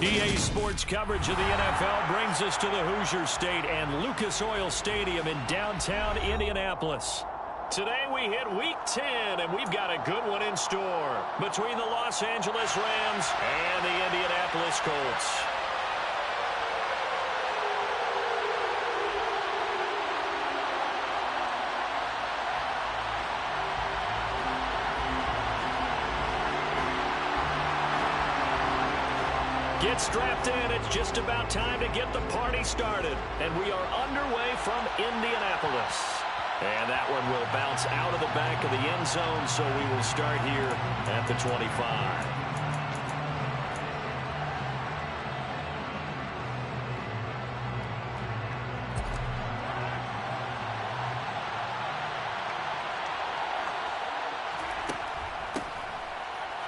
EA Sports coverage of the NFL brings us to the Hoosier State and Lucas Oil Stadium in downtown Indianapolis. Today we hit Week 10, and we've got a good one in store between the Los Angeles Rams and the Indianapolis Colts. Get strapped in. It's just about time to get the party started. And we are underway from Indianapolis. And that one will bounce out of the back of the end zone, so we will start here at the 25.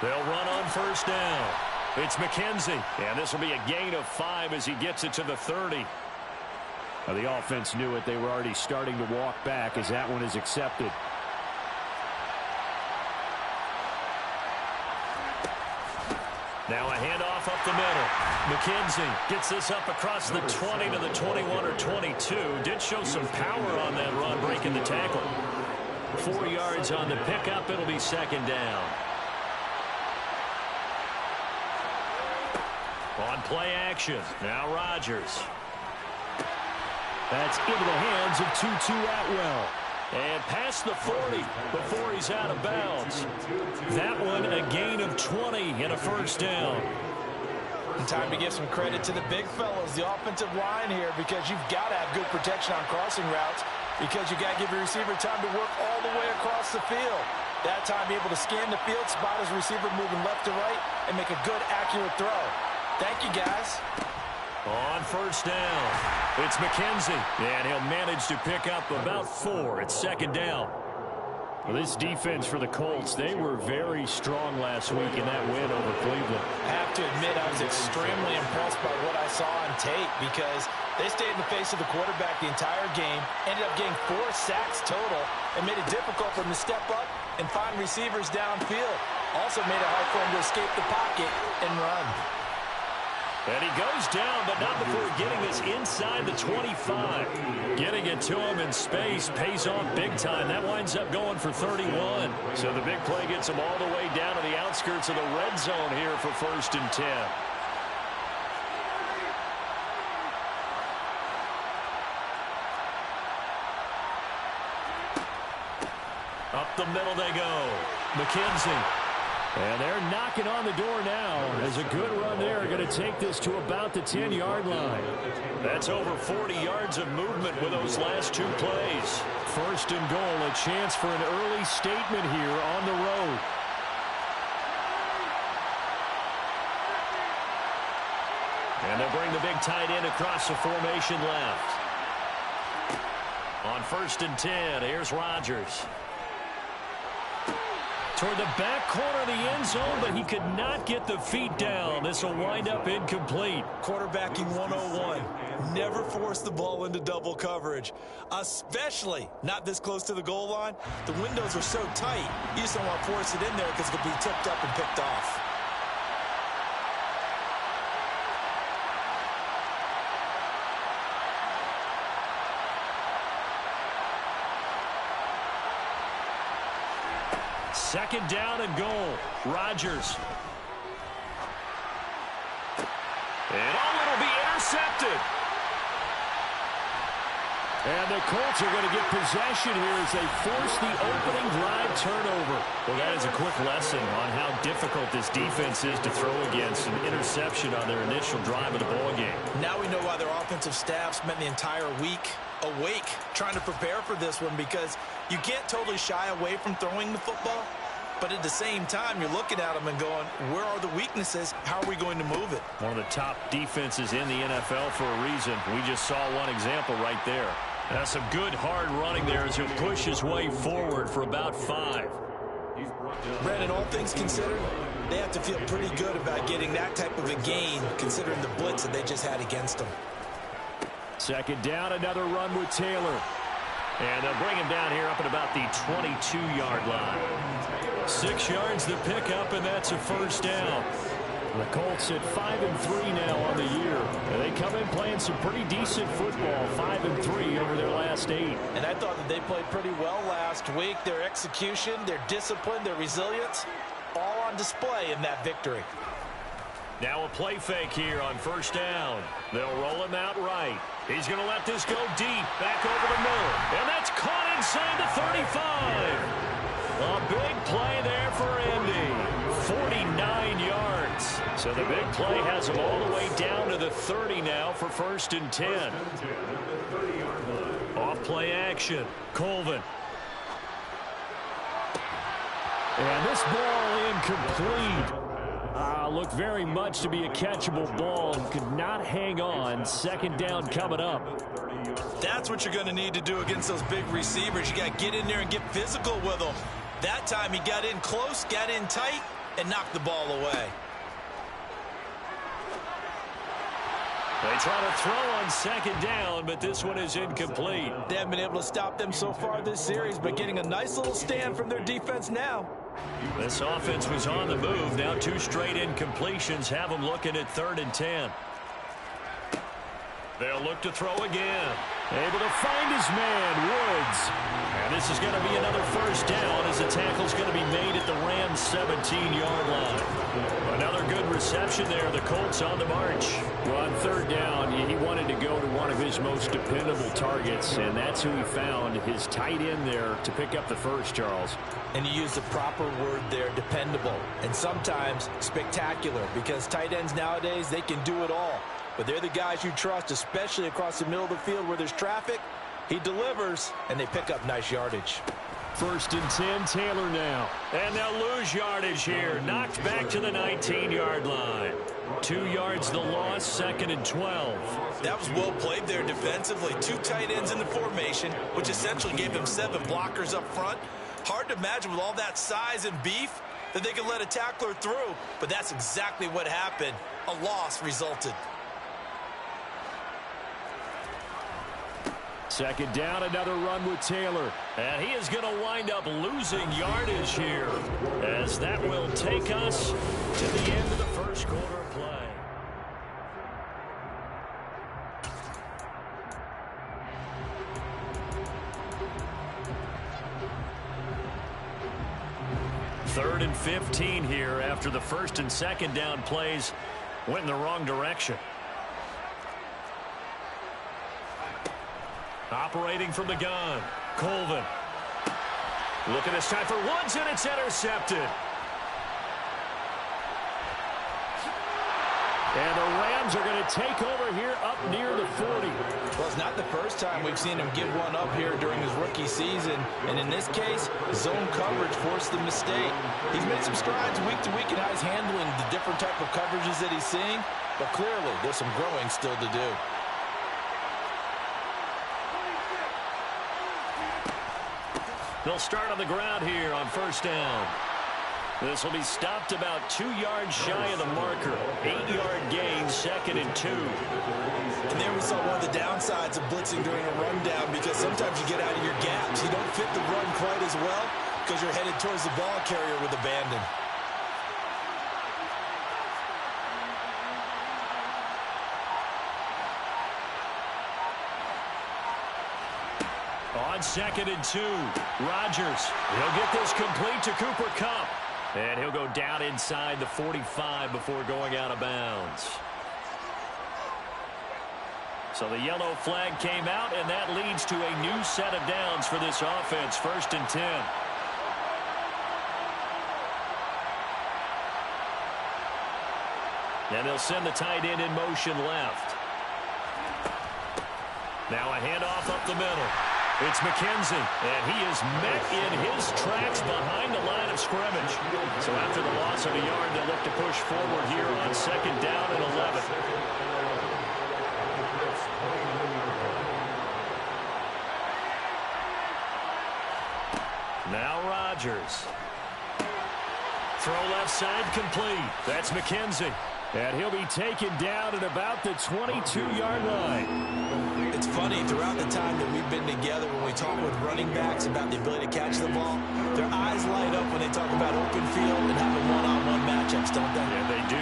They'll run on first down. It's McKenzie, and this will be a gain of 5 as he gets it to the 30. Well, the offense knew it. They were already starting to walk back as that one is accepted. Now a handoff up the middle. McKenzie gets this up across the 20 to the 21 or 22. Did show some power on that run, breaking the tackle. 4 yards on the pickup. It'll be second down. On play action, now Rodgers. That's into the hands of Tutu Atwell. And past the 40 before he's out of bounds. That one a gain of 20 and a first down. And time to give some credit to the big fellas, the offensive line here, because you've got to have good protection on crossing routes, because you got to give your receiver time to work all the way across the field. That time be able to scan the field, spot his receiver moving left to right, and make a good, accurate throw. Thank you, guys. On first down, it's McKenzie, and he'll manage to pick up about 4 at second down. Well, this defense for the Colts, they were very strong last week in that win over Cleveland. I have to admit, I was extremely impressed by what I saw on tape, because they stayed in the face of the quarterback the entire game, ended up getting 4 sacks total, and made it difficult for him to step up and find receivers downfield. Also made it hard for him to escape the pocket and run. And he goes down, but not before getting this inside the 25. Getting it to him in space pays off big time. That winds up going for 31. So the big play gets him all the way down to the outskirts of the red zone here for 1st and 10. Up the middle they go. McKenzie. And they're knocking on the door now as a good run there. Going to take this to about the 10-yard line. That's over 40 yards of movement with those last 2 plays. 1st and goal, a chance for an early statement here on the road. And they'll bring the big tight end across the formation left. On 1st and 10, here's Rodgers. Toward the back corner of the end zone, but he could not get the feet down. This will wind up incomplete. Quarterbacking 101. Never force the ball into double coverage, especially not this close to the goal line. The windows are so tight, you just don't want to force it in there because it could be tipped up and picked off. Second down and goal. Rodgers. And it'll be intercepted. And the Colts are going to get possession here as they force the opening drive turnover. Well, that is a quick lesson on how difficult this defense is to throw against. An interception on their initial drive of the ball game. Now we know why their offensive staff spent the entire week awake trying to prepare for this one, because you can't totally shy away from throwing the football, but at the same time you're looking at them and going, where are the weaknesses? How are we going to move it? One of the top defenses in the NFL for a reason. We just saw one example right there. That's some good hard running there as he'll push his way forward for about 5. Brandon, all things considered, they have to feel pretty good about getting that type of a gain considering the blitz that they just had against them. Second down, another run with Taylor. And they'll bring him down here up at about the 22-yard line. 6 yards the pickup, and that's a first down. The Colts at 5-3 now on the year. And they come in playing some pretty decent football, 5-3 over their last 8. And I thought that they played pretty well last week. Their execution, their discipline, their resilience, all on display in that victory. Now a play fake here on first down. They'll roll him out right. He's going to let this go deep, back over the middle. And that's caught inside the 35. A big play there for Indy. 49 yards. So the big play has him all the way down to the 30 now for 1st and 10. Off play action. Colvin. And this ball incomplete. Looked very much to be a catchable ball and could not hang on. 2nd down coming up. That's what you're going to need to do against those big receivers. You got to get in there and get physical with them. That time he got in close, got in tight, and knocked the ball away. They try to throw on 2nd down, but this one is incomplete. They haven't been able to stop them so far this series, but getting a nice little stand from their defense now. This offense was on the move. Now 2 straight incompletions have them looking at 3rd and 10. They'll look to throw again. Able to find his man, Woods. And this is going to be another 1st down as the tackle's going to be made at the Rams' 17-yard line. Another good reception there. The Colts on the march. Well, on 3rd down, he wanted to go to one of his most dependable targets, and that's who he found, his tight end there to pick up the first, Charles. And you use the proper word there, dependable, and sometimes spectacular, because tight ends nowadays, they can do it all. But they're the guys you trust, especially across the middle of the field where there's traffic. He delivers, and they pick up nice yardage. 1st and 10, Taylor now. And they'll lose yardage here. Knocked back to the 19-yard line. 2 yards the loss, 2nd and 12. That was well played there defensively. 2 tight ends in the formation, which essentially gave them 7 blockers up front. Hard to imagine with all that size and beef that they could let a tackler through, but that's exactly what happened. A loss resulted. 2nd down, another run with Taylor. And he is going to wind up losing yardage here, as that will take us to the end of the 1st quarter of play. Third and 15 here after the 1st and 2nd down plays went in the wrong direction. Operating from the gun, Colvin. Looking this time for Woods, and it's intercepted. And the Rams are going to take over here up near the 40. Well, it's not the first time we've seen him give one up here during his rookie season. And in this case, zone coverage forced the mistake. He's made some strides week to week in how he's handling the different type of coverages that he's seeing. But clearly, there's some growing still to do. They'll start on the ground here on 1st down. This will be stopped about 2 yards shy of the marker. 8-yard gain, 2nd and 2. And there we saw one of the downsides of blitzing during a rundown, because sometimes you get out of your gaps. You don't fit the run quite as well because you're headed towards the ball carrier with abandon. On 2nd and 2, Rodgers. He'll get this complete to Cooper Kupp. And he'll go down inside the 45 before going out of bounds. So the yellow flag came out, and that leads to a new set of downs for this offense. 1st and 10. And they'll send the tight end in motion left. Now a handoff up the middle. It's McKenzie, and he is met in his tracks behind the line of scrimmage. So after the loss of a yard, they'll look to push forward here on 2nd down and 11. Now Rodgers. Throw left side complete. That's McKenzie. And he'll be taken down at about the 22-yard line. It's funny, throughout the time that we've been together, when we talk with running backs about the ability to catch the ball, their eyes light up when they talk about open field and having one-on-one matchups, don't they? Yeah, they do.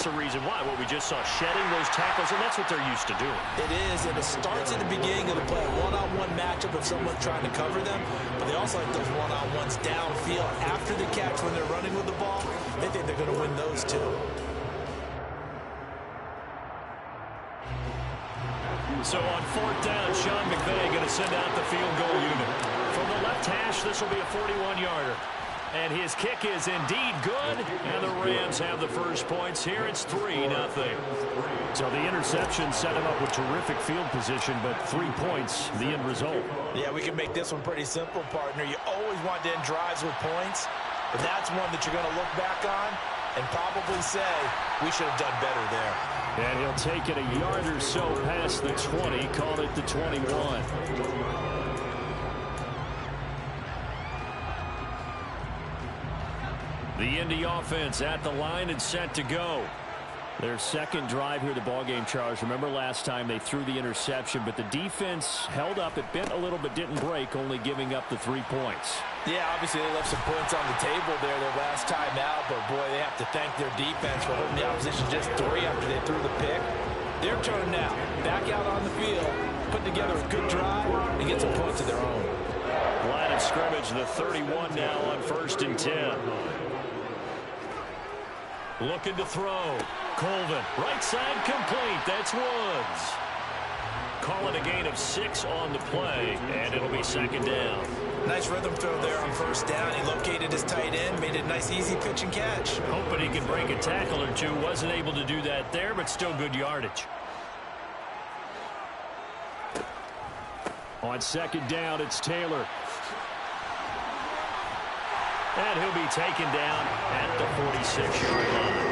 that's the reason why. What we just saw, shedding those tackles, and that's what they're used to doing. It is, and it starts at the beginning of the play. One-on-one matchup if someone's trying to cover them, but they also like those one-on-ones downfield after the catch when they're running with the ball. They think they're going to win those too. So on 4th down, Sean McVay going to send out the field goal unit. From the left hash, this will be a 41-yarder. And his kick is indeed good, and the Rams have the first points here. It's 3-0. So the interception set him up with terrific field position, but 3 points, the end result. Yeah, we can make this one pretty simple, partner. You always want to end drives with points, but that's one that you're going to look back on and probably say, we should have done better there. And he'll take it a yard or so past the 20, called it the 21. The Indy offense at the line and set to go. Their second drive here, the ballgame, Charles. Remember last time they threw the interception, but the defense held up. It bent a little but didn't break, only giving up the 3 points. Yeah, obviously they left some points on the table there their last time out, but boy, they have to thank their defense for holding the opposition just 3 after they threw the pick. Their turn now. Back out on the field, put together a good drive, and get some points of their own. Line of scrimmage, the 31 now on 1st and 10. Looking to throw. Colvin, right side complete. That's Woods. Call it a gain of 6 on the play, and it'll be 2nd down. Nice rhythm throw there on 1st down. He located his tight end, made it a nice, easy pitch and catch. Hoping he can break a tackle or two. Wasn't able to do that there, but still good yardage. On 2nd down, it's Taylor. And he'll be taken down at the 46-yard line.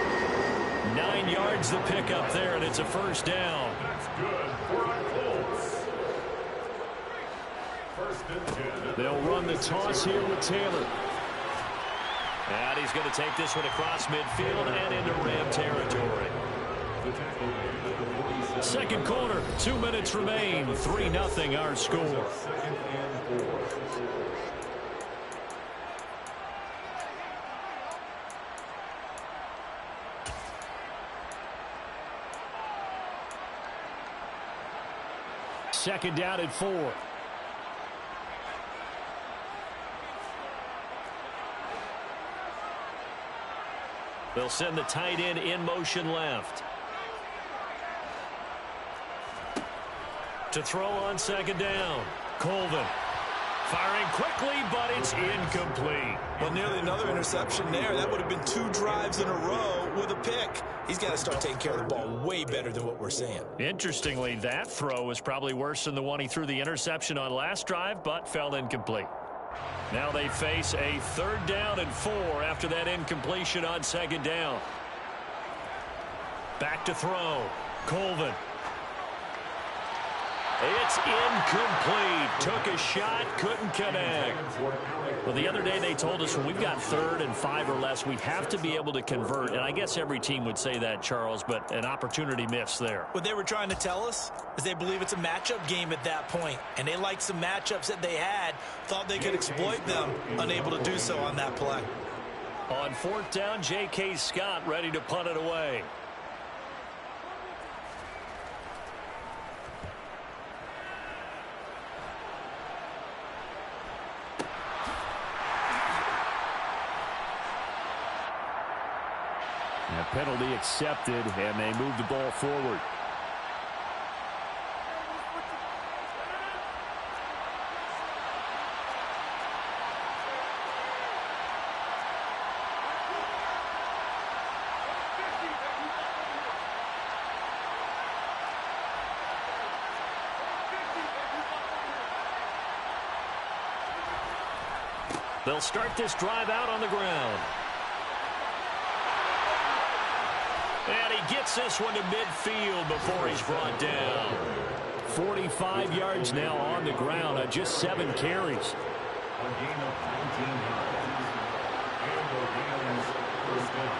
9 yards the pickup there, and it's a 1st down. That's good for the Colts. 1st and 10. They'll run the toss here with Taylor. And he's going to take this one across midfield and into Ram territory. Second quarter, 2 minutes remain. 3-0 our score. 2nd and 4. Second down at 4. They'll send the tight end in motion left. To throw on 2nd down. Colvin. Firing quickly, but it's incomplete. Well, nearly another interception there. That would have been 2 drives in a row with a pick. He's got to start taking care of the ball way better than what we're seeing. Interestingly, that throw was probably worse than the one he threw the interception on last drive, but fell incomplete. Now they face a 3rd down and 4 after that incompletion on 2nd down. Back to throw. Colvin. It's incomplete. Took a shot, couldn't connect. Well, the other day they told us when we've got 3rd and 5 or less, we have to be able to convert. And I guess every team would say that, Charles, but an opportunity missed there. What they were trying to tell us is they believe it's a matchup game at that point. And they liked some matchups that they had, thought they could exploit them, unable to do so on that play. On 4th down, J.K. Scott ready to punt it away. A penalty accepted, and they move the ball forward. They'll start this drive out on the ground. And he gets this one to midfield before he's brought down. 45 yards now on the ground on just 7 carries. A gain of 19 yards. And the Rams 1st down.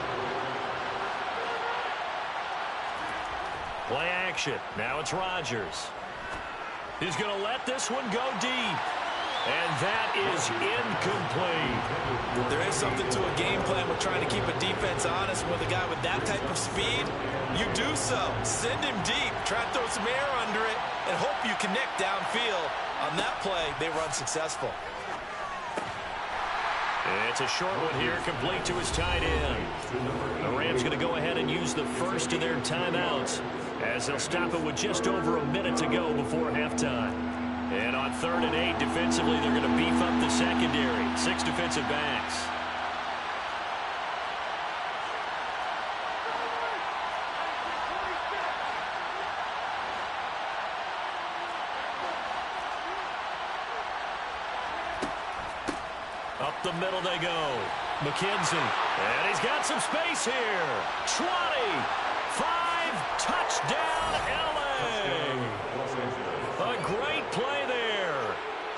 Play action. Now it's Rodgers. He's going to let this one go deep. And that is incomplete. There is something to a game plan with trying to keep a defense honest. With a guy with that type of speed, you do so. Send him deep, try to throw some air under it, and hope you connect downfield. On that play, they were unsuccessful. It's a short one here, complete to his tight end. The Rams going to go ahead and use the first of their timeouts as they'll stop it with just over a minute to go before halftime. And on 3rd and 8, defensively, they're going to beef up the secondary. 6 defensive backs. Up the middle they go. McKenzie. And he's got some space here. 20. 5. Touchdown, L.A. A great play there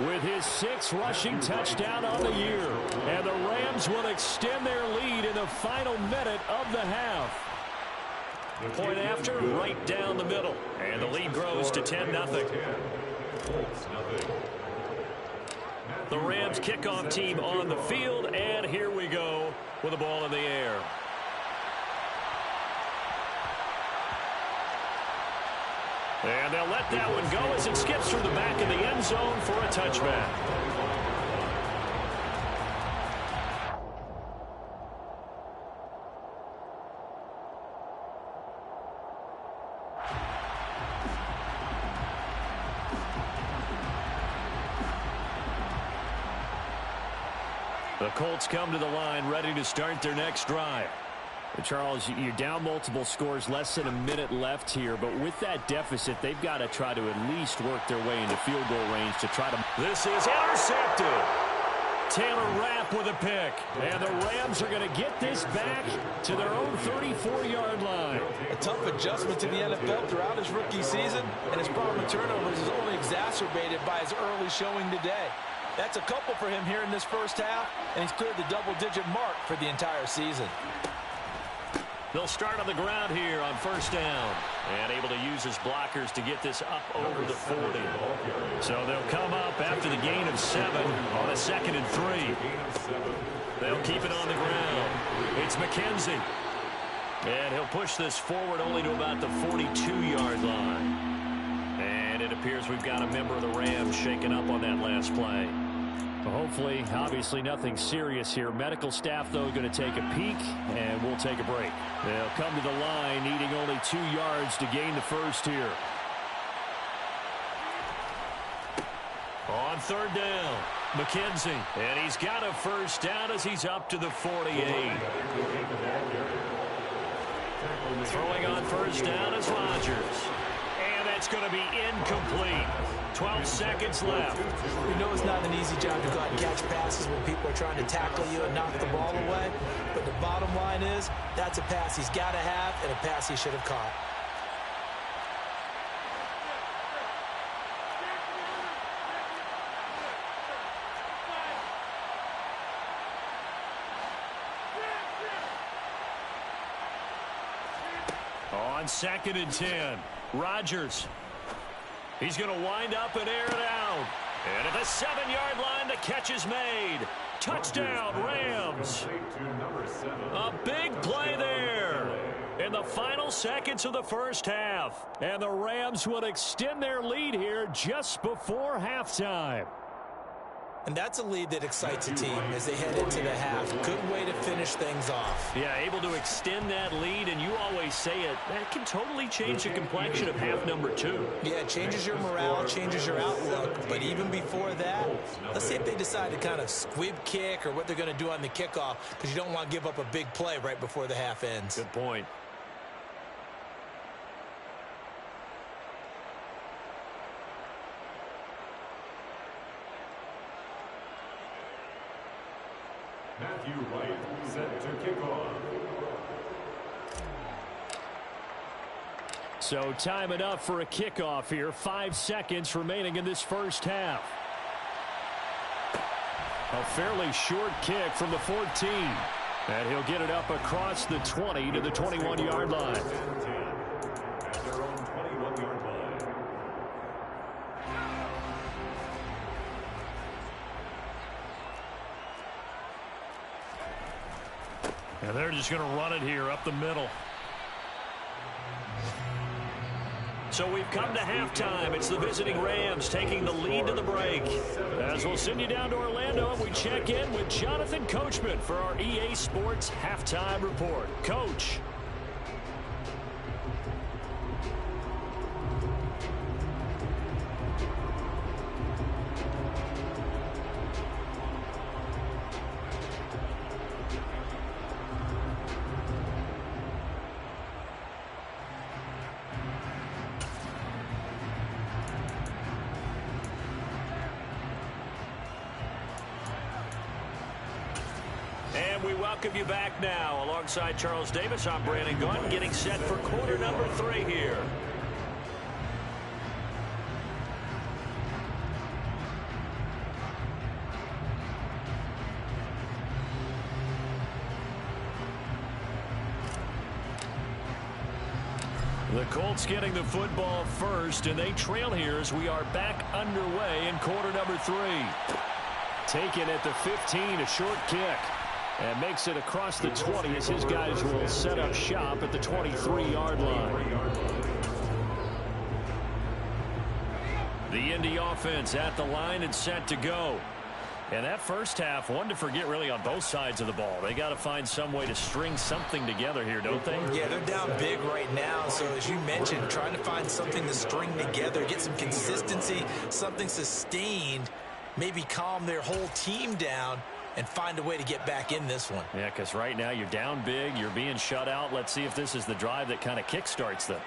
with his 6th rushing touchdown on the year. And the Rams will extend their lead in the final minute of the half. Point after, right down the middle. And the lead grows to 10-0. The Rams kickoff team on the field, and here we go with the ball in the air. And they'll let that one go as it skips through the back of the end zone for a touchback. The Colts come to the line ready to start their next drive. Charles, you're down multiple scores, less than a minute left here, but with that deficit, they've got to try to at least work their way into field goal range to try to... This is intercepted. Taylor Rapp with a pick, and the Rams are going to get this back to their own 34-yard line. A tough adjustment to the NFL throughout his rookie season, and his problem with turnovers is only exacerbated by his early showing today. That's a couple for him here in this first half, and he's cleared the double-digit mark for the entire season. They'll start on the ground here on 1st down. And able to use his blockers to get this up over the 40. So they'll come up after the gain of 7 on a 2nd and 3. They'll keep it on the ground. It's McKenzie. And he'll push this forward only to about the 42-yard line. And it appears we've got a member of the Rams shaken up on that last play. Hopefully, obviously nothing serious here. Medical staff, though, going to take a peek, and we'll take a break. They'll come to the line, needing only 2 yards to gain the first here. On 3rd down, McKenzie, and he's got a first down as he's up to the 48. Throwing on 1st down is Rodgers. And that's going to be incomplete. 12 seconds left. You know it's not an easy job to go out and catch passes when people are trying to tackle you and knock the ball away. But the bottom line is, that's a pass he's got to have and a pass he should have caught. On 2nd and 10, Rodgers. He's going to wind up and air it out. And at the 7-yard line, the catch is made. Touchdown, Rams. A big play there in the final seconds of the first half. And the Rams will extend their lead here just before halftime. And that's a lead that excites a team as they head into the half. Good way to finish things off. Yeah, able to extend that lead, and you always say it, that can totally change the complexion of half number 2. Yeah, it changes your morale, changes your outlook. But even before that, let's see if they decide to kind of squib kick or what they're going to do on the kickoff, because you don't want to give up a big play right before the half ends. Good point. Matthew Wright set to kick off. So time enough for a kickoff here. 5 seconds remaining in this first half. A fairly short kick from the 14. And he'll get it up across the 20 to the 21-yard line. At their own 21-yard line. And they're just going to run it here up the middle. So we've come to halftime. It's the visiting Rams taking the lead to the break. As we'll send you down to Orlando, and we check in with Jonathan Coachman for our EA Sports Halftime Report. Coach. And we welcome you back now. Alongside Charles Davis, I'm Brandon Gunn, getting set for quarter number 3 here. The Colts getting the football first, and they trail here as we are back underway in quarter number 3. Taken at the 15, a short kick. And makes it across the 20 as his guys will set up shop at the 23-yard line. The Indy offense at the line and set to go. And that first half, one to forget really on both sides of the ball. They got to find some way to string something together here, don't they? Yeah, they're down big right now. So as you mentioned, trying to find something to string together, get some consistency, something sustained, maybe calm their whole team down and find a way to get back in this one. Yeah, because right now you're down big, you're being shut out. Let's see if this is the drive that kind of kickstarts them.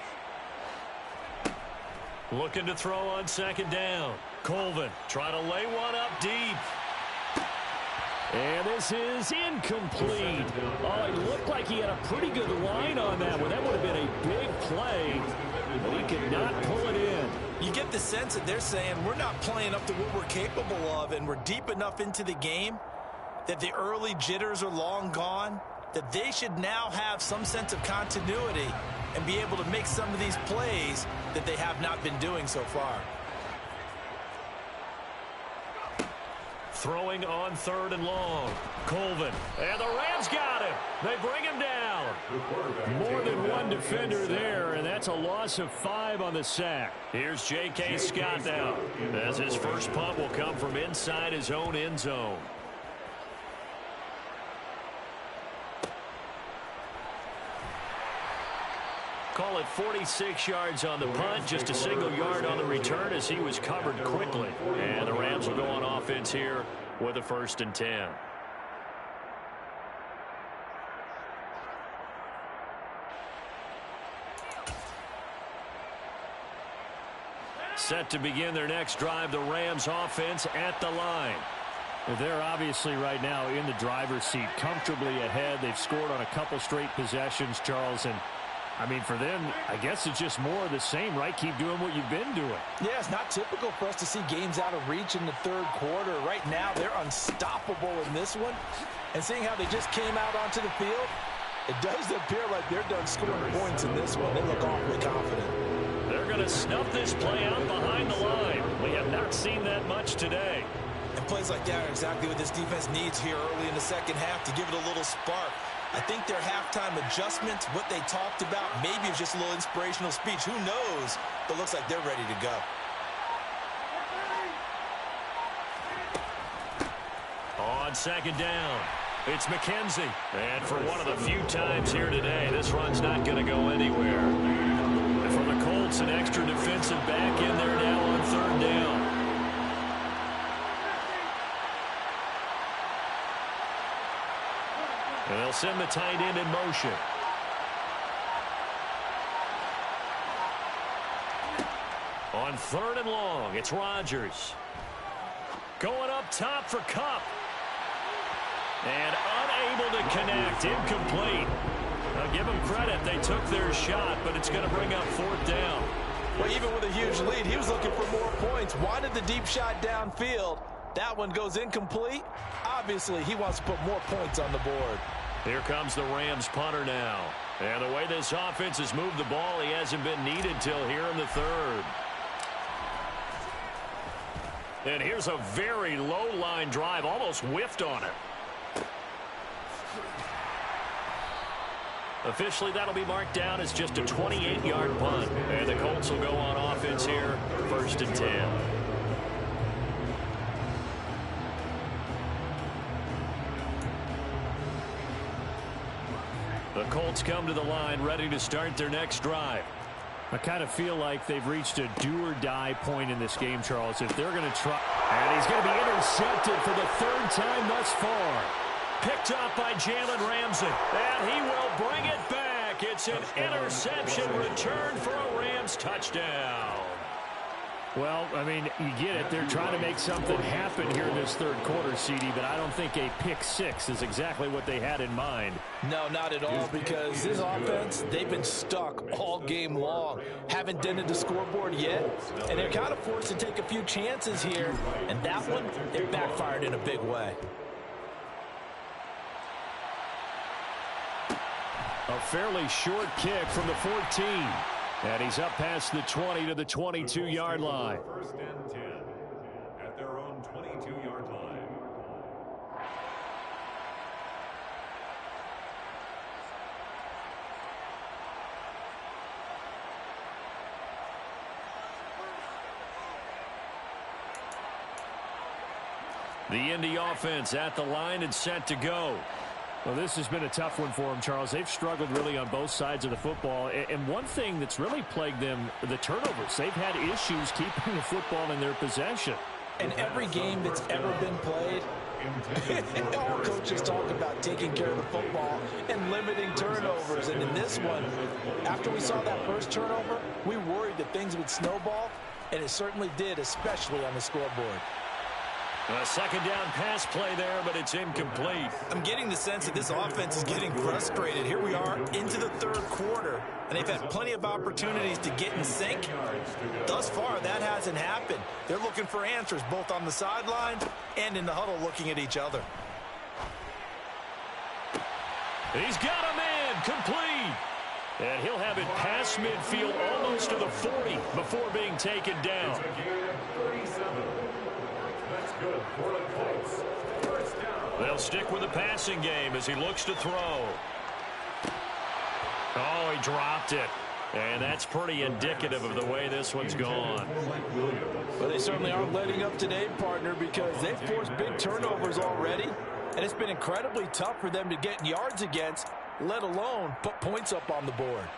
Looking to throw on second down. Colvin trying to lay one up deep. And this is incomplete. Oh, it looked like he had a pretty good line on that one. That would have been a big play, but he could not pull it in. You get the sense that they're saying we're not playing up to what we're capable of, and we're deep enough into the game that the early jitters are long gone, that they should now have some sense of continuity and be able to make some of these plays that they have not been doing so far. Throwing on third and long. Colvin. And the Rams got him. They bring him down. More than one defender there, and that's a loss of 5 on the sack. Here's J.K. Scott now, as his first punt will come from inside his own end zone. Call it 46 yards on the punt, just a single yard on the return as he was covered quickly. And the Rams will go on offense here with a 1st and 10. Set to begin their next drive, the Rams offense at the line. They're obviously right now in the driver's seat, comfortably ahead. They've scored on a couple straight possessions, Charles, and I mean, for them, I guess it's just more of the same, right? Keep doing what you've been doing. Yeah, it's not typical for us to see games out of reach in the third quarter. Right now, they're unstoppable in this one. And seeing how they just came out onto the field, it does appear like they're done scoring points in this one. They look awfully confident. They're going to snuff this play out behind the line. We have not seen that much today. And plays like that are exactly what this defense needs here early in the second half to give it a little spark. I think their halftime adjustments, what they talked about, maybe it's just a little inspirational speech. Who knows? But looks like they're ready to go. On second down, it's McKenzie. And for one of the few times here today, this run's not going to go anywhere. And for the Colts, an extra defensive back in there now on third down. And they'll send the tight end in motion. On third and long, it's Rodgers. Going up top for Kupp. And unable to connect, incomplete. I'll give them credit, they took their shot, but it's going to bring up 4th down. Well, even with a huge lead, he was looking for more points. Wanted the deep shot downfield. That one goes incomplete. Obviously, he wants to put more points on the board. Here comes the Rams punter now. And the way this offense has moved the ball, he hasn't been needed till here in the third. And here's a very low line drive, almost whiffed on it. Officially, that'll be marked down as just a 28-yard punt. And the Colts will go on offense here, 1st and 10. The Colts come to the line ready to start their next drive. I kind of feel like they've reached a do-or-die point in this game, Charles. If they're going to try... And he's going to be intercepted for the 3rd time thus far. Picked up by Jalen Ramsey. And he will bring it back. It's an interception return for a Rams touchdown. Well, I mean, you get it. They're trying to make something happen here in this 3rd quarter, CD, but I don't think a pick 6 is exactly what they had in mind. No, not at all, because this offense, they've been stuck all game long. Haven't dented the scoreboard yet, and they're kind of forced to take a few chances here, and that one, it backfired in a big way. A fairly short kick from the 14. And he's up past the 20 to the 22-yard line. 1st and 10 at their own 22-yard line. The Indy offense at the line and set to go. Well, this has been a tough one for them, Charles. They've struggled really on both sides of the football. And one thing that's really plagued them, the turnovers. They've had issues keeping the football in their possession. In every game that's ever been played, all coaches talk about taking care of the football and limiting turnovers. And in this one, after we saw that first turnover, we worried that things would snowball, and it certainly did, especially on the scoreboard. A 2nd down pass play there, but it's incomplete. I'm getting the sense that this offense is getting frustrated. Here we are into the 3rd quarter, and they've had plenty of opportunities to get in sync. Thus far, that hasn't happened. They're looking for answers both on the sidelines and in the huddle looking at each other. He's got a man complete. And he'll have it past midfield almost to the 40 before being taken down. That's good for the Colts. 1st down. They'll stick with the passing game as he looks to throw. Oh, he dropped it. And that's pretty indicative of the way this one's gone. Well, they certainly aren't letting up today, partner, because they've forced big turnovers already. And it's been incredibly tough for them to get yards against, let alone put points up on the board.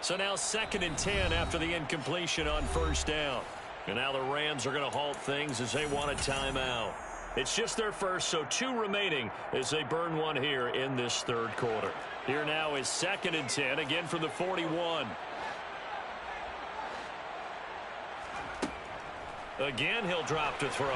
So now 2nd and 10 after the incompletion on 1st down. And now the Rams are going to halt things as they want a timeout. It's just their first, so 2 remaining as they burn one here in this 3rd quarter. Here now is 2nd and 10, again from the 41. Again, he'll drop to throw.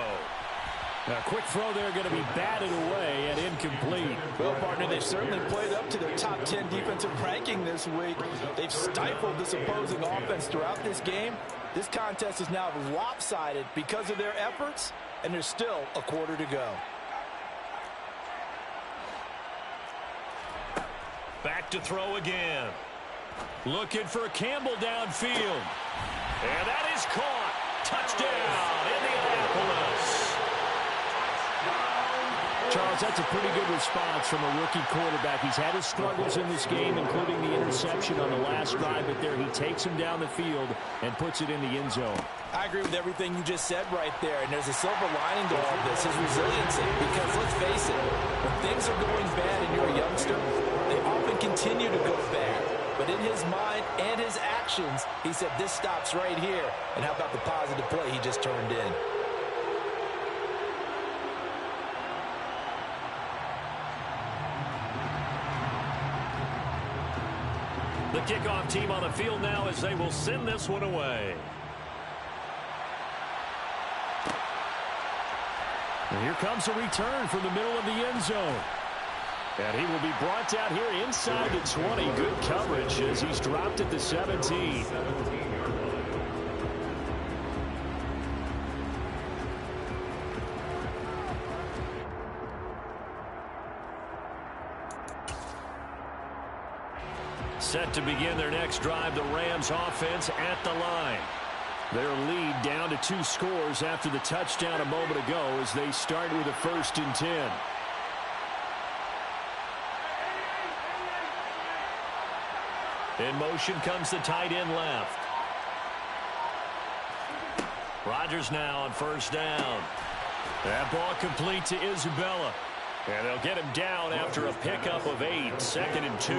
A quick throw there going to be batted away and incomplete. Well, partner, they've certainly played up to their top 10 defensive ranking this week. They've stifled this opposing offense throughout this game. This contest is now lopsided because of their efforts, and there's still a quarter to go. Back to throw again. Looking for Campbell downfield. And that is caught. Touchdown, Indianapolis. Charles, that's a pretty good response from a rookie quarterback. He's had his struggles in this game, including the interception on the last drive, but there he takes him down the field and puts it in the end zone. I agree with everything you just said right there, and there's a silver lining to all this, his resiliency, because let's face it, when things are going bad and you're a youngster, they often continue to go bad. But in his mind and his actions, he said, this stops right here. And how about the positive play he just turned in? The kickoff team on the field now as they will send this one away. And here comes a return from the middle of the end zone. And he will be brought down here inside the 20. Good coverage as he's dropped at the 17. Set to begin their next drive, the Rams offense at the line. Their lead down to 2 scores after the touchdown a moment ago as they start with a 1st and 10. In motion comes the tight end left. Rodgers now on 1st down. That ball complete to Isabella. And they'll get him down after a pickup of 8, 2nd and 2.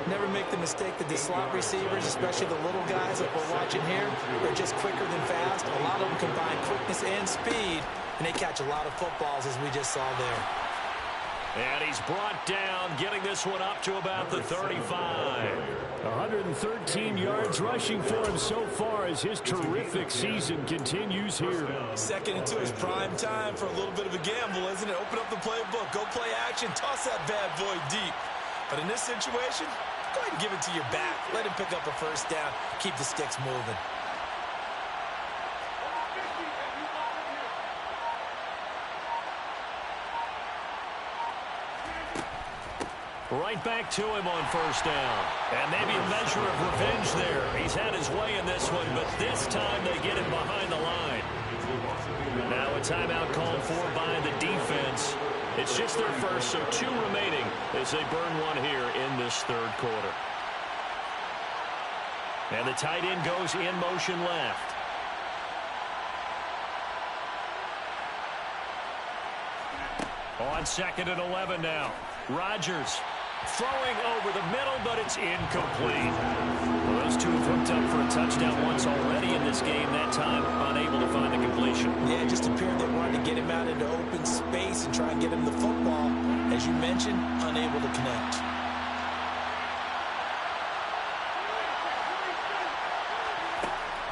Never make the mistake that the slot receivers, especially the little guys that we're watching here, they're just quicker than fast. A lot of them combine quickness and speed, and they catch a lot of footballs, as we just saw there. And he's brought down, getting this one up to about the 35. 113 yards rushing for him so far as his terrific season continues here. 2nd and 2 is prime time for a little bit of a gamble, isn't it? Open up the playbook, go play action, toss that bad boy deep. But in this situation, go ahead and give it to your back. Let him pick up a 1st down, keep the sticks moving. Right back to him on 1st down. And maybe a measure of revenge there. He's had his way in this one, but this time they get him behind the line. Now a timeout called for by the defense. It's just their first, so 2 remaining as they burn one here in this 3rd quarter. And the tight end goes in motion left. On 2nd and 11 now. Rodgers throwing over the middle, but it's incomplete. Well, those 2 have hooked up for a touchdown once already in this game. That time, unable to find the completion. Yeah, it just appeared they wanted to get him out into open space and try and get him the football. As you mentioned, unable to connect.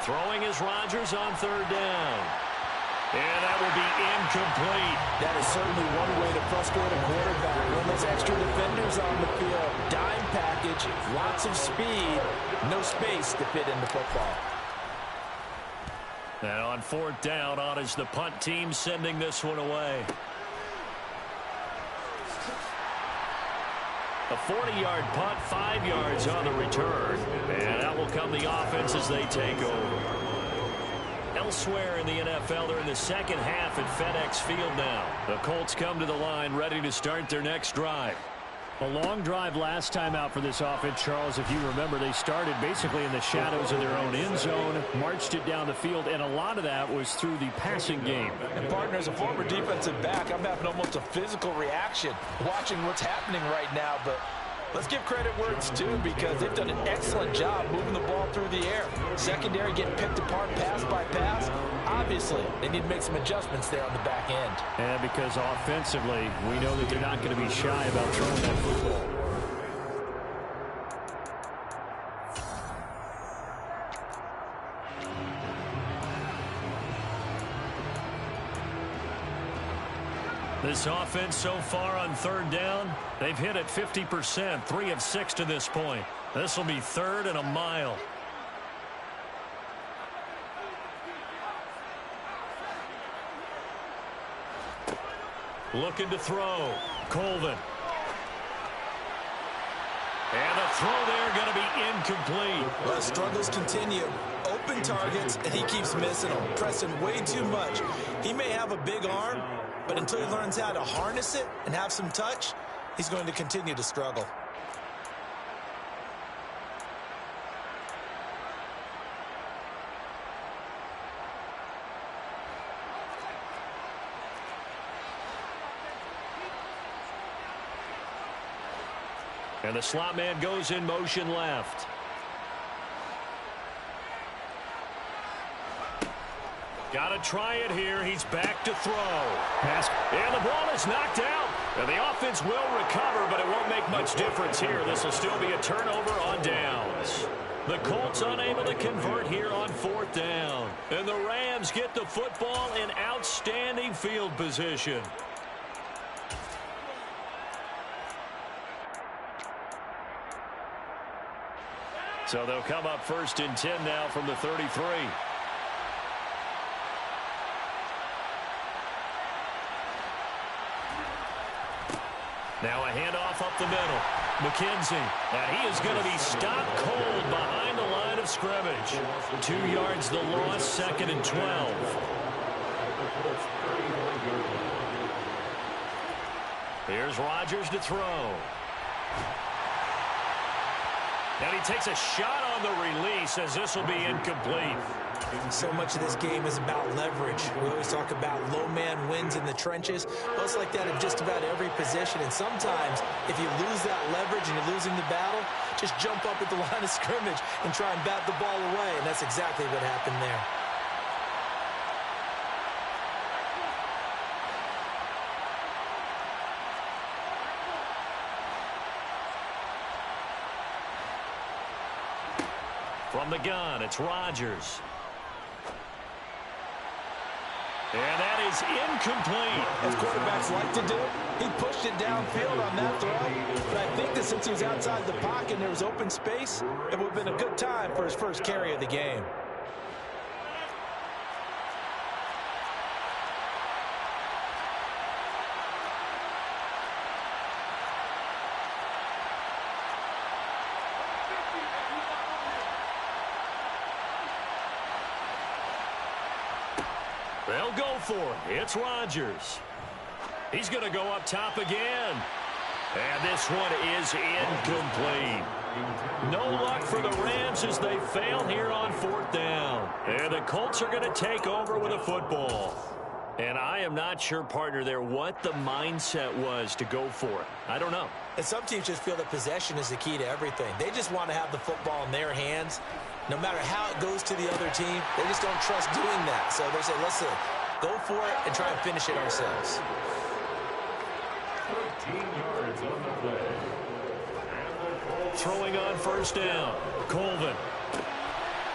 Throwing is Rodgers on 3rd down. And that will be incomplete. That is certainly one way to frustrate a quarterback. When those extra defenders on the field, dime package, lots of speed, no space to fit in the football. And on 4th down, on is the punt team sending this one away. A 40-yard punt, 5 yards on the return. And that will come the offense as they take over. Elsewhere in the NFL, they're in the 2nd half at FedEx Field now. The Colts come to the line, ready to start their next drive. A long drive last time out for this offense, Charles. If you remember, they started basically in the shadows of their own end zone, marched it down the field, and a lot of that was through the passing game. And partner, as a former defensive back, I'm having almost a physical reaction watching what's happening right now, but let's give credit where it's due because they've done an excellent job moving the ball through the air. Secondary getting picked apart pass by pass. Obviously, they need to make some adjustments there on the back end. And because offensively, we know that they're not going to be shy about throwing that football. This offense so far on 3rd down, they've hit it 50%, 3 of 6 to this point. This will be 3rd and a mile. Looking to throw. Colvin. And the throw there going to be incomplete. Well, struggles continue. Open targets, and he keeps missing them, pressing way too much. He may have a big arm, but until he learns how to harness it and have some touch, he's going to continue to struggle. And the slot man goes in motion left. Got to try it here. He's back to throw. Pass. And the ball is knocked out. And the offense will recover, but it won't make much difference here. This will still be a turnover on downs. The Colts unable to convert here on 4th down. And the Rams get the football in outstanding field position. So they'll come up 1st and 10 now from the 33. Now a handoff up the middle. McKenzie. And he is going to be stopped cold behind the line of of scrimmage. 2 yards the loss, 2nd and 12. Here's Rodgers to throw. And he takes a shot on the release as this will be incomplete. So much of this game is about leverage. We always talk about low man wins in the trenches. Well, it's like that in just about every position. And sometimes if you lose that leverage and you're losing the battle, just jump up at the line of scrimmage and try and bat the ball away. And that's exactly what happened there. From the gun, it's Rodgers. And that is incomplete. As quarterbacks like to do, he pushed it downfield on that throw. But I think that since he was outside the pocket and there was open space, it would have been a good time for his first carry of the game. They'll go for it. It's Rodgers. He's going to go up top again. And this one is incomplete. No luck for the Rams as they fail here on 4th down. And the Colts are going to take over with a football. And I am not sure, partner, there what the mindset was to go for it. I don't know. And some teams just feel that possession is the key to everything. They just want to have the football in their hands. No matter how it goes to the other team, they just don't trust doing that. So they say, listen, go for it and try and finish it ourselves. 13 yards on the play. Throwing on 1st down. Colvin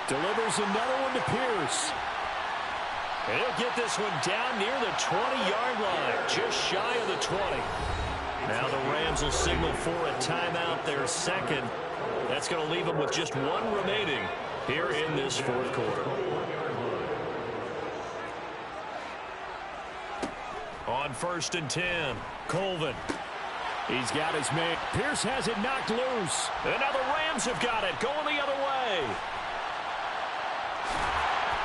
delivers another one to Pierce. And he'll get this one down near the 20-yard line, just shy of the 20. Now the Rams will signal for a timeout, their second. That's going to leave them with just one remaining here in this 4th quarter. On 1st and 10, Colvin. He's got his man. Pierce has it knocked loose. And now the Rams have got it, going the other way.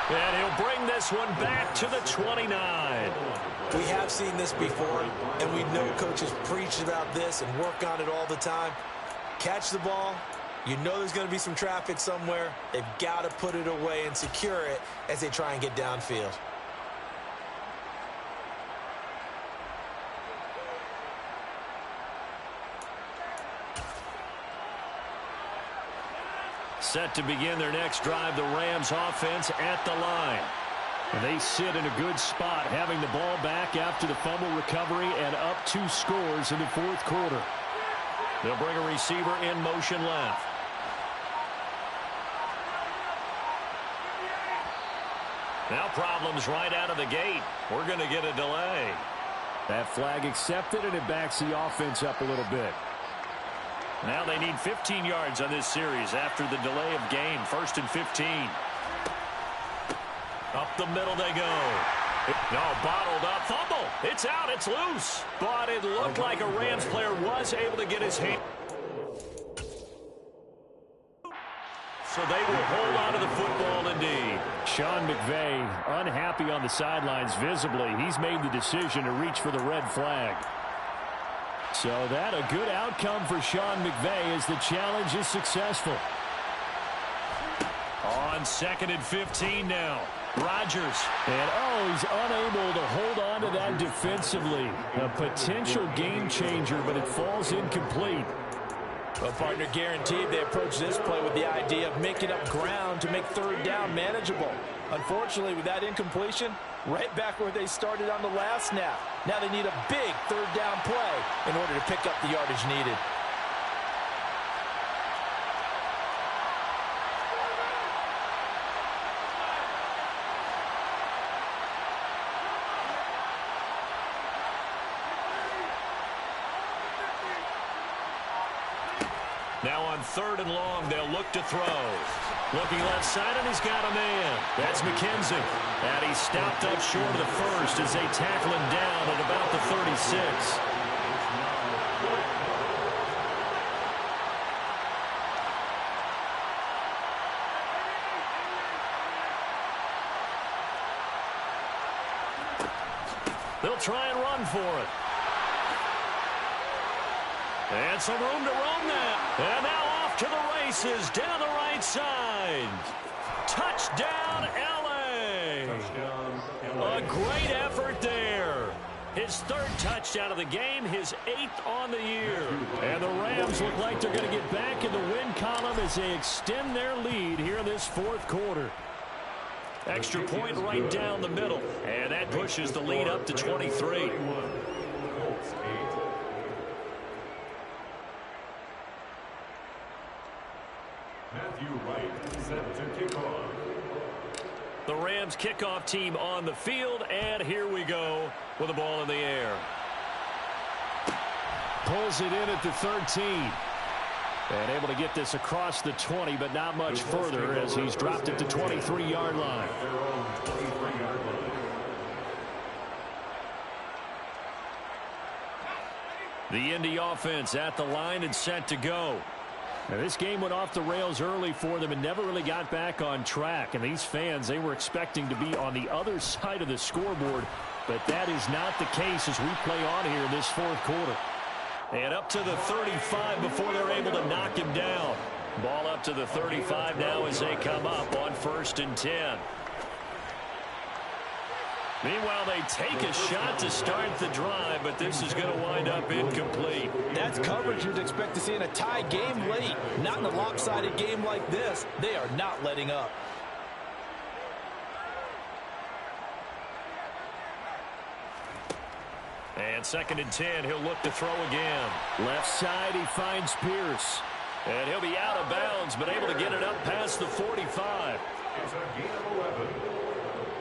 And he'll bring this one back to the 29. We have seen this before, and we know coaches preach about this and work on it all the time. Catch the ball. You know there's going to be some traffic somewhere. They've got to put it away and secure it as they try and get downfield. Set to begin their next drive, the Rams offense at the line. And they sit in a good spot, having the ball back after the fumble recovery and up 2 scores in the 4th quarter. They'll bring a receiver in motion left. Now problems right out of the gate. We're going to get a delay. That flag accepted, and it backs the offense up a little bit. Now they need 15 yards on this series after the delay of game. 1st and 15. Up the middle they go. No, bottled up. Fumble. It's out. It's loose. But it looked like a Rams player was able to get his hand. So they will hold on to the football indeed. Sean McVay unhappy on the sidelines visibly. He's made the decision to reach for the red flag. So that a good outcome for Sean McVay as the challenge is successful. On 2nd and 15 now. Rodgers. And he's unable to hold on to that defensively. A potential game changer, but it falls incomplete. Well, partner, guaranteed they approach this play with the idea of making up ground to make 3rd down manageable. Unfortunately, with that incompletion, right back where they started on the last snap. Now they need a big 3rd down play in order to pick up the yardage needed. Now on 3rd and long, they'll look to throw. Looking left side, and he's got a man. That's McKenzie. And he's stopped up short of the first as they tackle him down at about the 36. They'll try and run for it. And some room to roam now. And now off to the races down the right side. Touchdown, L.A. A great effort there. His third touchdown of the game, his 8th on the year. And the Rams look like they're going to get back in the win column as they extend their lead here in this fourth quarter. Extra point right down the middle. And that pushes the lead up to 23. Matthew Wright set to kick off. The Rams kickoff team on the field, and here we go with the ball in the air. Pulls it in at the 13. And able to get this across the 20, but not much further as he's dropped it to 23-yard line. The Indy offense at the line and set to go. Now, this game went off the rails early for them and never really got back on track. And these fans, they were expecting to be on the other side of the scoreboard, but that is not the case as we play on here in this fourth quarter. And up to the 35 before they're able to knock him down. Ball up to the 35 now as they come up on 1st and 10. Meanwhile, they take a shot to start the drive, but this is going to wind up incomplete. That's coverage you'd expect to see in a tie game late. Not in a lopsided game like this. They are not letting up. And 2nd and 10, he'll look to throw again. Left side, he finds Pierce. And he'll be out of bounds, but able to get it up past the 45. It's a gain of 11.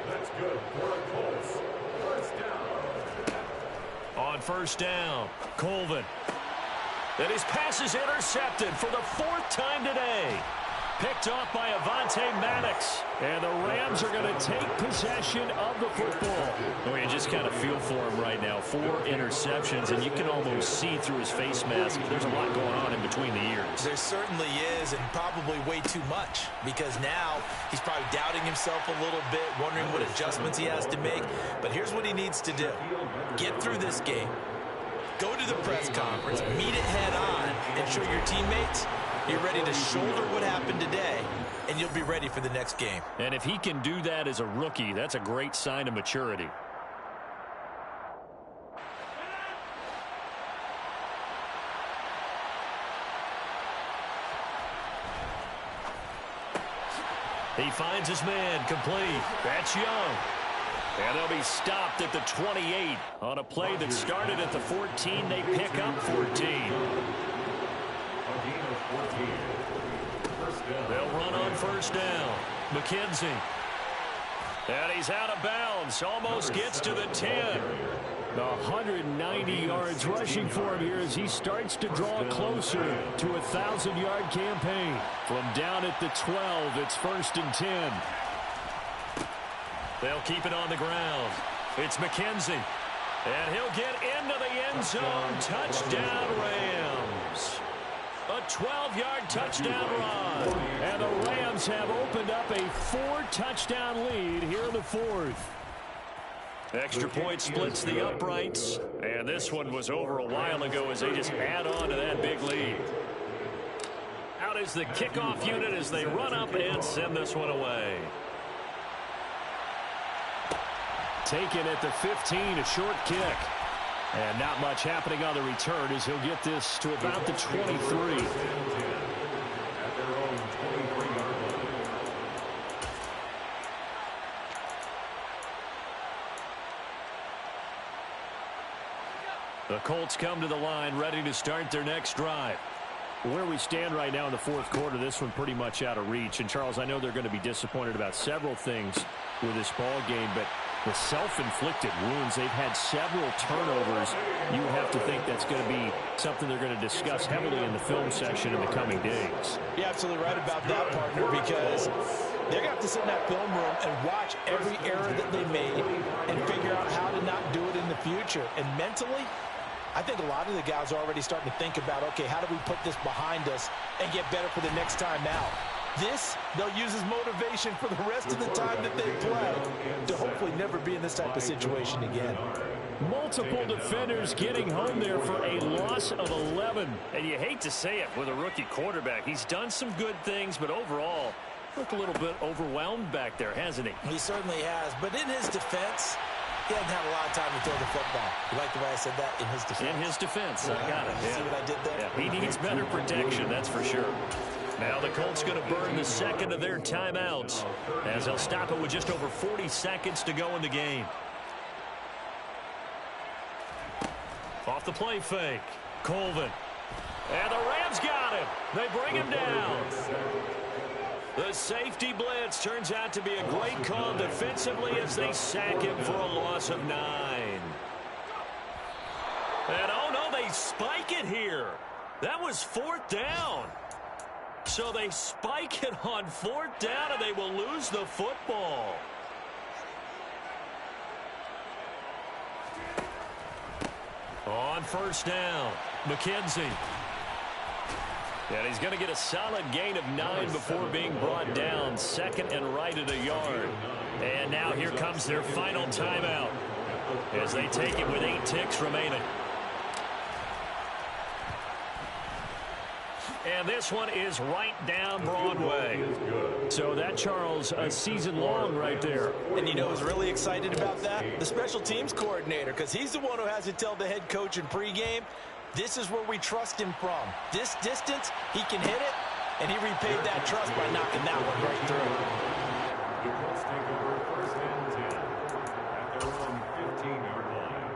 That's good for the Colts. First down. On 1st down, Colvin. And his pass is intercepted for the 4th time today. Picked off by Avonte Maddox. And the Rams are going to take possession of the football. Oh, you just kind of feel for him right now. 4 interceptions, and you can almost see through his face mask. There's a lot going on in between the ears. There certainly is, and probably way too much, because now he's probably doubting himself a little bit, wondering what adjustments he has to make. But here's what he needs to do. Get through this game. Go to the press conference, meet it head on, and show your teammates you're ready to shoulder what happened today, and you'll be ready for the next game. And if he can do that as a rookie, that's a great sign of maturity. He finds his man complete. That's Young. And they'll be stopped at the 28 on a play that started at the 14. They pick up 14. They'll run on 1st down. McKenzie. And he's out of bounds. Almost gets to the 10. 190 yards rushing for him here as he starts to draw closer to a 1,000-yard campaign. From down at the 12, it's 1st and 10. They'll keep it on the ground. It's McKenzie. And he'll get into the end zone. Touchdown, Rams. A 12-yard touchdown run. And the Rams have opened up a 4-touchdown lead here in the 4th. Extra point splits the uprights. And this one was over a while ago as they just add on to that big lead. Out is the kickoff unit as they run up and send this one away. Taken at the 15, a short kick. And not much happening on the return as he'll get this to about the 23. The Colts come to the line ready to start their next drive. Where we stand right now in the 4th quarter, this one pretty much out of reach. And, Charles, I know they're going to be disappointed about several things with this ball game, but the self-inflicted wounds, they've had several turnovers. You have to think that's going to be something they're going to discuss heavily in the film session in the coming days. You're absolutely right about that, partner, because they're going to have to sit in that film room and watch every error that they made and figure out how to not do it in the future. And mentally, I think a lot of the guys are already starting to think about, okay, how do we put this behind us and get better for the next time out? This, they'll use as motivation for the rest of the time that they play to hopefully never be in this type of situation again. Multiple defenders getting home there for a loss of 11. And you hate to say it with a rookie quarterback. He's done some good things, but overall, looked a little bit overwhelmed back there, hasn't he? He certainly has. But in his defense, he doesn't have a lot of time to throw the football. You like the way I said that? In his defense. In his defense. I got it. See what I did there? Yeah, he needs better protection, that's for sure. Now the Colts going to burn the second of their timeouts as they'll stop it with just over 40 seconds to go in the game. Off the play fake. Colvin. And the Rams got him. They bring him down. The safety blitz turns out to be a great call defensively as they sack him for a loss of 9. And oh no, they spike it here. That was 4th down. So they spike it on 4th down and they will lose the football. On 1st down, McKenzie. And he's going to get a solid gain of 9 before being brought down. 2nd and right at a yard. And now here comes their final timeout as they take it with 8 ticks remaining. And this one is right down Broadway. So that, Charles, a season long right there. And you know who's really excited about that? The special teams coordinator, because he's the one who has to tell the head coach in pregame, this is where we trust him from. This distance, he can hit it, and he repaid that trust by knocking that one right through. The Colts take over 1st and 10 at their own 15-yard line.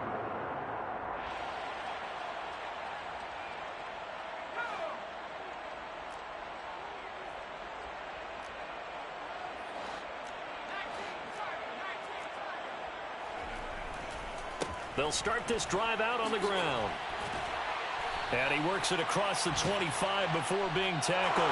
They'll start this drive out on the ground. And he works it across the 25 before being tackled.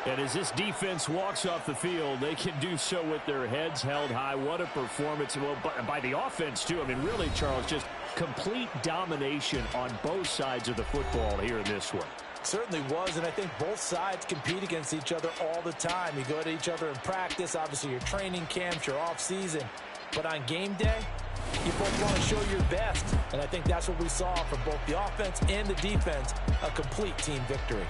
And as this defense walks off the field, they can do so with their heads held high. What a performance. Well, by the offense, too. I mean, really, Charles, just complete domination on both sides of the football here in this one. Certainly was, and I think both sides compete against each other all the time. You go to each other in practice, obviously your training camps, your off-season. But on game day, you both want to show your best. And I think that's what we saw from both the offense and the defense, a complete team victory.